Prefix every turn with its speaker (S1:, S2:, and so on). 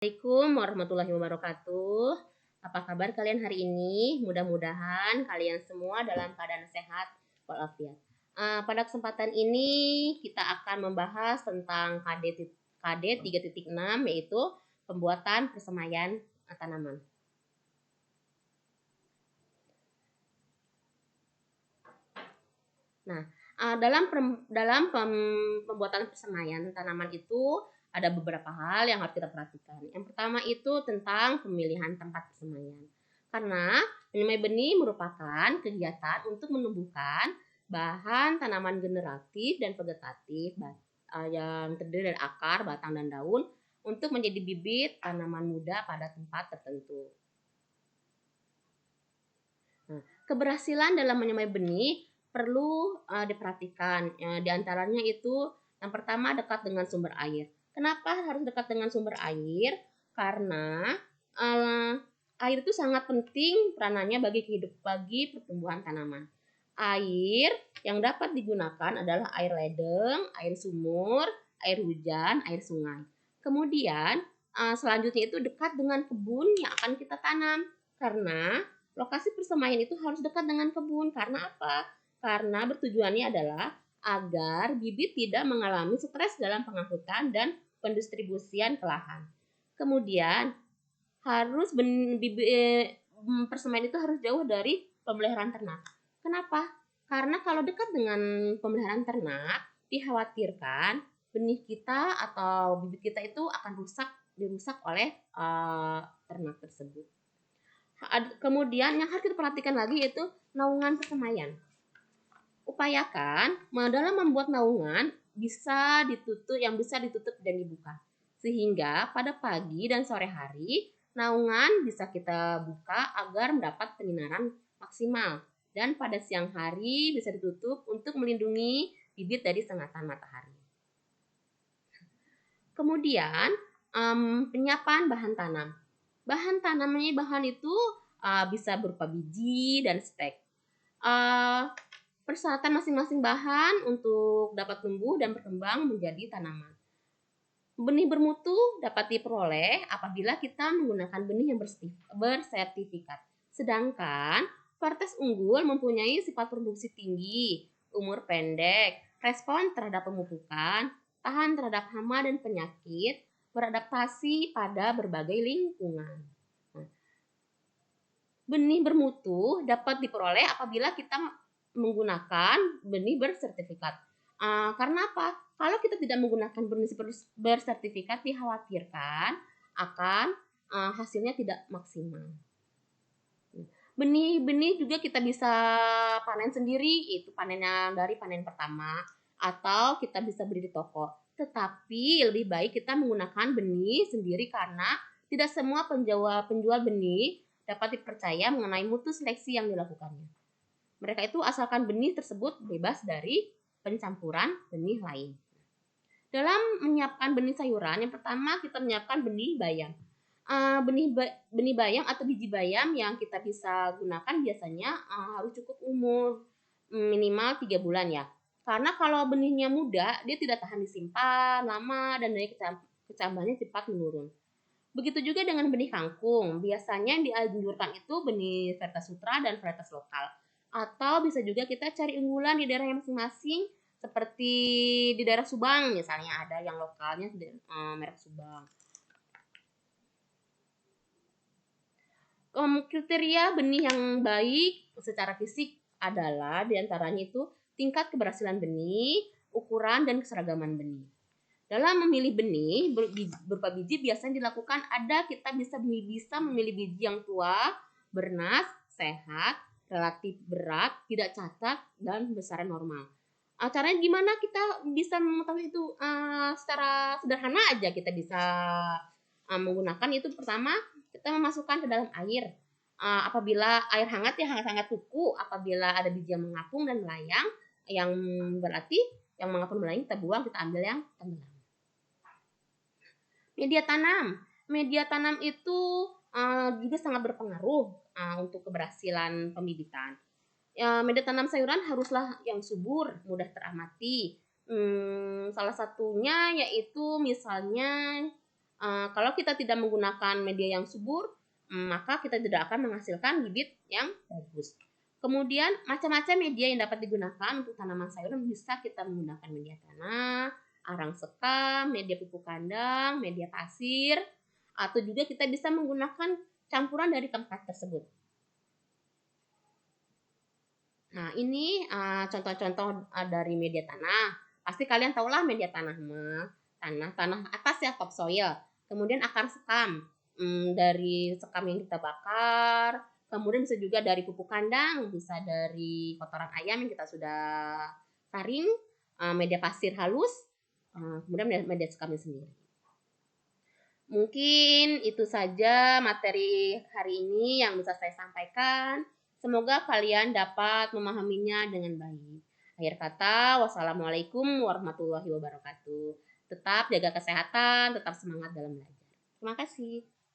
S1: Assalamualaikum warahmatullahi wabarakatuh. Apa kabar kalian hari ini? Mudah-mudahan kalian semua dalam keadaan sehat walafiat. Pada kesempatan ini kita akan membahas tentang KD 3.6, yaitu pembuatan persemaian tanaman. Nah, dalam pembuatan persemaian tanaman itu ada beberapa hal yang harus kita perhatikan. Yang pertama itu tentang pemilihan tempat persemaian. Karena menyemai benih merupakan kegiatan untuk menumbuhkan bahan tanaman generatif dan vegetatif yang terdiri dari akar, batang, dan daun untuk menjadi bibit tanaman muda pada tempat tertentu. Nah, keberhasilan dalam menyemai benih perlu diperhatikan. Di antaranya itu yang pertama dekat dengan sumber air. Kenapa harus dekat dengan sumber air? Karena air itu sangat penting peranannya bagi pertumbuhan tanaman. Air yang dapat digunakan adalah air ledeng, air sumur, air hujan, air sungai. Kemudian selanjutnya itu dekat dengan kebun yang akan kita tanam. Karena lokasi persemaian itu harus dekat dengan kebun. Karena apa? Karena bertujuannya adalah agar bibit tidak mengalami stres dalam pengangkutan dan pendistribusian ke lahan. Kemudian harus persemaian itu harus jauh dari pemeliharaan ternak. Kenapa? Karena kalau dekat dengan pemeliharaan ternak, dikhawatirkan benih kita atau bibit kita itu akan dirusak oleh ternak tersebut. Kemudian yang harus kita perhatikan lagi yaitu naungan persemaian. Upayakan dalam membuat naungan bisa ditutup dan dibuka. Sehingga pada pagi dan sore hari naungan bisa kita buka agar mendapat penyinaran maksimal. Dan pada siang hari bisa ditutup untuk melindungi bibit dari sengatan matahari. Kemudian penyiapan bahan tanam. Bahan itu bisa berupa biji dan stek. Persyaratan masing-masing bahan untuk dapat tumbuh dan berkembang menjadi tanaman. Benih bermutu dapat diperoleh apabila kita menggunakan benih yang bersertifikat. Sedangkan varietas unggul mempunyai sifat produksi tinggi, umur pendek, respon terhadap pemupukan, tahan terhadap hama dan penyakit, beradaptasi pada berbagai lingkungan. Benih bermutu dapat diperoleh apabila kita menggunakan benih bersertifikat. Karena apa? Kalau kita tidak menggunakan benih bersertifikat, dikhawatirkan akan hasilnya tidak maksimal. Benih-benih juga kita bisa panen sendiri, itu panennya dari panen pertama, atau kita bisa beli di toko. Tetapi lebih baik kita menggunakan benih sendiri karena tidak semua penjual benih dapat dipercaya mengenai mutu seleksi yang dilakukannya. Mereka itu asalkan benih tersebut bebas dari pencampuran benih lain. Dalam menyiapkan benih sayuran, yang pertama kita menyiapkan benih bayam. Benih bayam atau biji bayam yang kita bisa gunakan biasanya harus cukup umur minimal 3 bulan ya. Karena kalau benihnya muda, dia tidak tahan disimpan lama dan daya kecambahannya cepat menurun. Begitu juga dengan benih kangkung. Biasanya yang dianjurkan itu benih varietas sutra dan varietas lokal. Atau bisa juga kita cari unggulan di daerah masing-masing, seperti di daerah Subang misalnya ada yang lokalnya merek Subang. Kriteria benih yang baik secara fisik adalah diantaranya itu tingkat keberhasilan benih, ukuran, dan keseragaman benih. Dalam memilih benih berupa biji biasanya dilakukan kita bisa memilih biji yang tua, bernas, sehat, relatif berat, tidak cacat, dan besarnya normal. Caranya gimana kita bisa mengetahui itu secara sederhana aja kita bisa menggunakan itu. Pertama kita memasukkan ke dalam air. Apabila air hangat ya hangat-hangat kuku. Apabila ada biji yang mengapung dan melayang, yang berarti yang mengapung melayang kita buang, kita ambil yang tenggelam. Media tanam itu juga sangat berpengaruh untuk keberhasilan pembibitan. Media tanam sayuran haruslah yang subur, mudah teramati. Salah satunya yaitu misalnya Kalau kita tidak menggunakan media yang subur, maka kita tidak akan menghasilkan bibit yang bagus. Kemudian macam-macam media yang dapat digunakan untuk tanaman sayuran, bisa kita menggunakan media tanah, arang sekam, media pupuk kandang, media pasir, atau juga kita bisa menggunakan campuran dari tempat tersebut. Nah, ini contoh-contoh dari media tanah. Pasti kalian tahulah media tanah tanah atas ya, topsoil. Kemudian akar sekam, dari sekam yang kita bakar. Kemudian bisa juga dari pupuk kandang, bisa dari kotoran ayam yang kita sudah saring, media pasir halus, kemudian media sekamnya sendiri. Mungkin itu saja materi hari ini yang bisa saya sampaikan. Semoga kalian dapat memahaminya dengan baik. Akhir kata, wassalamualaikum warahmatullahi wabarakatuh. Tetap jaga kesehatan, tetap semangat dalam belajar. Terima kasih.